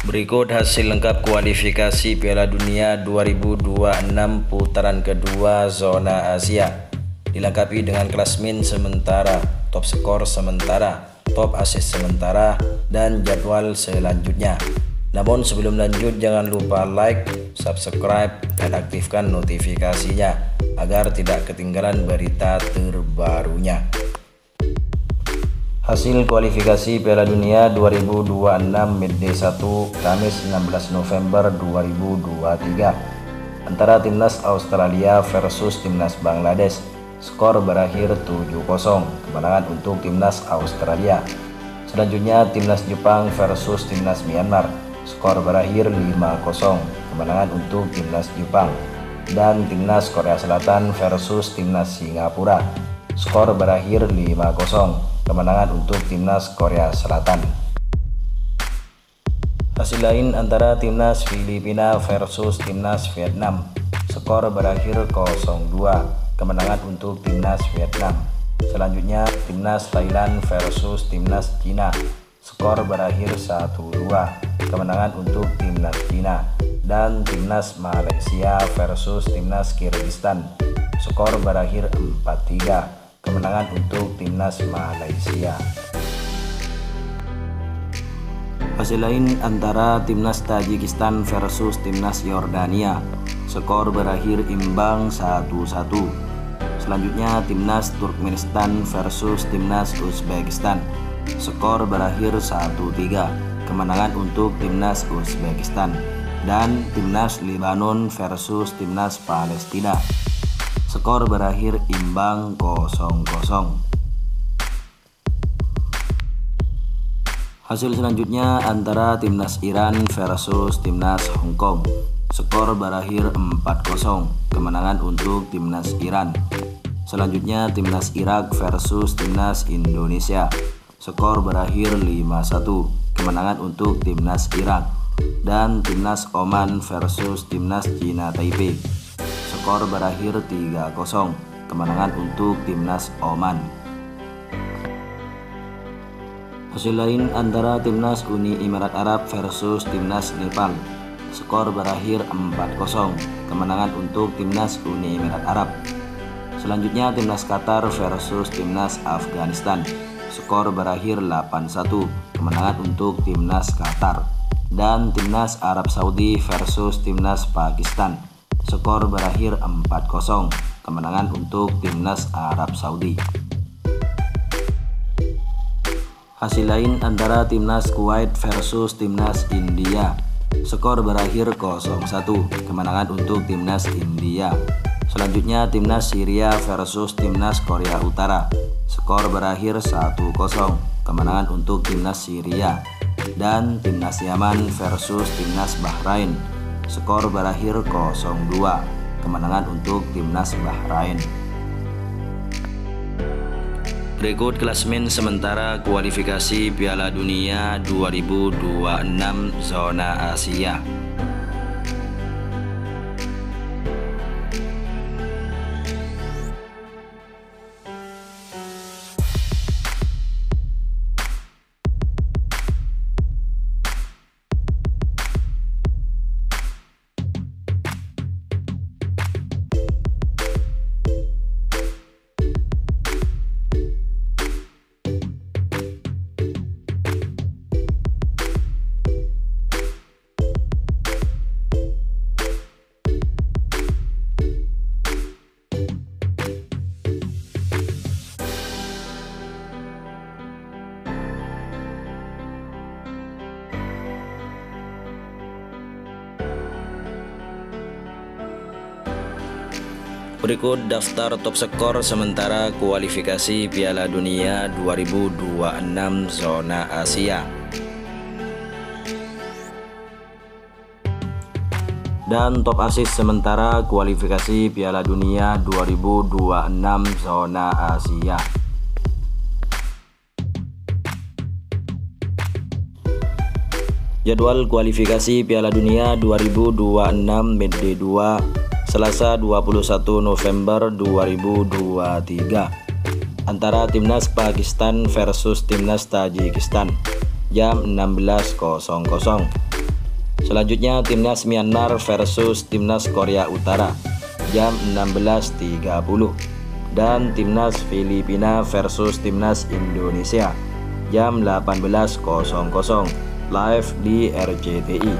Berikut hasil lengkap kualifikasi Piala Dunia 2026 putaran kedua zona Asia. Dilengkapi dengan klasmen sementara, top skor sementara, top assist sementara, dan jadwal selanjutnya. Namun sebelum lanjut jangan lupa like, subscribe, dan aktifkan notifikasinya agar tidak ketinggalan berita terbarunya. Hasil kualifikasi Piala Dunia 2026 Matchday 1 Kamis 16 November 2023 antara timnas Australia versus timnas Bangladesh. Skor berakhir 7-0, kemenangan untuk timnas Australia. Selanjutnya timnas Jepang versus timnas Myanmar. Skor berakhir 5-0, kemenangan untuk timnas Jepang. Dan timnas Korea Selatan versus timnas Singapura. Skor berakhir 5-0, kemenangan untuk timnas Korea Selatan. Hasil lain antara timnas Filipina versus timnas Vietnam. Skor berakhir 0-2, kemenangan untuk timnas Vietnam. Selanjutnya timnas Thailand versus timnas Cina. Skor berakhir 1-2, kemenangan untuk timnas Cina. Dan timnas Malaysia versus timnas Kyrgyzstan. Skor berakhir 4-3, kemenangan untuk timnas Malaysia. Hasil lain antara timnas Tajikistan versus timnas Yordania. Skor berakhir imbang 1-1. Selanjutnya timnas Turkmenistan versus timnas Uzbekistan. Skor berakhir 1-3, kemenangan untuk timnas Uzbekistan. Dan timnas Lebanon versus timnas Palestina. Skor berakhir imbang 0-0. Hasil selanjutnya antara timnas Iran versus timnas Hong Kong. Skor berakhir 4-0, kemenangan untuk timnas Iran. Selanjutnya timnas Irak versus timnas Indonesia. Skor berakhir 5-1, kemenangan untuk timnas Irak. Dan timnas Oman versus timnas Cina Taipei. Skor berakhir 3-0, kemenangan untuk timnas Oman. Hasil lain antara timnas Uni Emirat Arab versus timnas Nepal. Skor berakhir 4-0, kemenangan untuk timnas Uni Emirat Arab. Selanjutnya timnas Qatar versus timnas Afghanistan. Skor berakhir 8-1, kemenangan untuk timnas Qatar. Dan timnas Arab Saudi versus timnas Pakistan. Skor berakhir 4-0, kemenangan untuk timnas Arab Saudi. Hasil lain antara timnas Kuwait versus timnas India. Skor berakhir 0-1, kemenangan untuk timnas India. Selanjutnya timnas Syria versus timnas Korea Utara. Skor berakhir 1-0, kemenangan untuk timnas Syria. Dan timnas Yaman versus timnas Bahrain. Skor berakhir 0-2, kemenangan untuk timnas Bahrain. Berikut klasmen sementara kualifikasi Piala Dunia 2026 zona Asia. Berikut daftar top skor sementara kualifikasi Piala Dunia 2026 zona Asia. Dan top assist sementara kualifikasi Piala Dunia 2026 zona Asia. Jadwal kualifikasi Piala Dunia 2026 Matchday 2 Selasa 21 November 2023 antara timnas Pakistan versus timnas Tajikistan jam 16.00. Selanjutnya timnas Myanmar versus timnas Korea Utara jam 16.30, dan timnas Filipina versus timnas Indonesia jam 18.00 live di RCTI.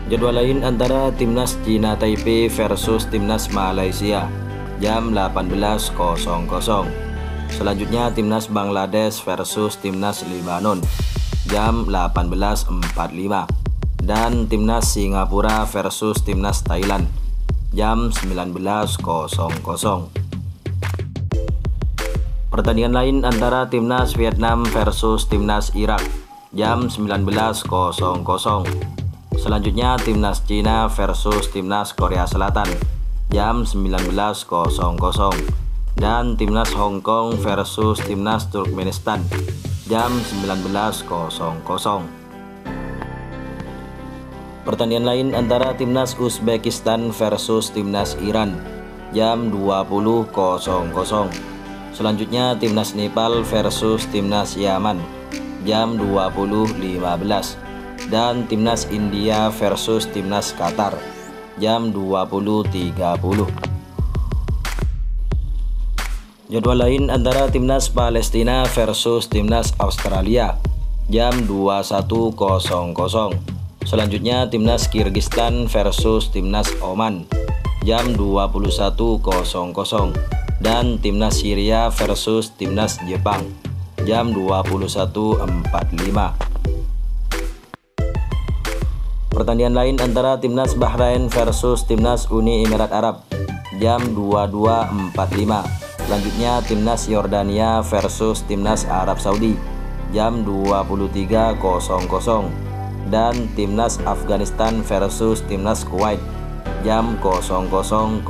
Jadwal lain antara timnas Cina Taipei versus timnas Malaysia jam 18.00. Selanjutnya timnas Bangladesh versus timnas Lebanon jam 18.45, dan timnas Singapura versus timnas Thailand jam 19.00. Pertandingan lain antara timnas Vietnam versus timnas Irak jam 19.00. Selanjutnya timnas Cina versus timnas Korea Selatan jam 19.00, dan timnas Hong Kong versus timnas Turkmenistan jam 19.00. Pertandingan lain antara timnas Uzbekistan versus timnas Iran jam 20.00. Selanjutnya timnas Nepal versus timnas Yaman jam 20.15, dan timnas India versus timnas Qatar jam 20.30. Jadwal lain antara timnas Palestina versus timnas Australia jam 21.00. Selanjutnya timnas Kirgistan versus timnas Oman jam 21.00, dan timnas Syria versus timnas Jepang jam 21.45. Pertandingan lain antara timnas Bahrain versus timnas Uni Emirat Arab jam 22.45. Selanjutnya timnas Yordania versus timnas Arab Saudi jam 23.00, dan timnas Afghanistan versus timnas Kuwait jam 00.00.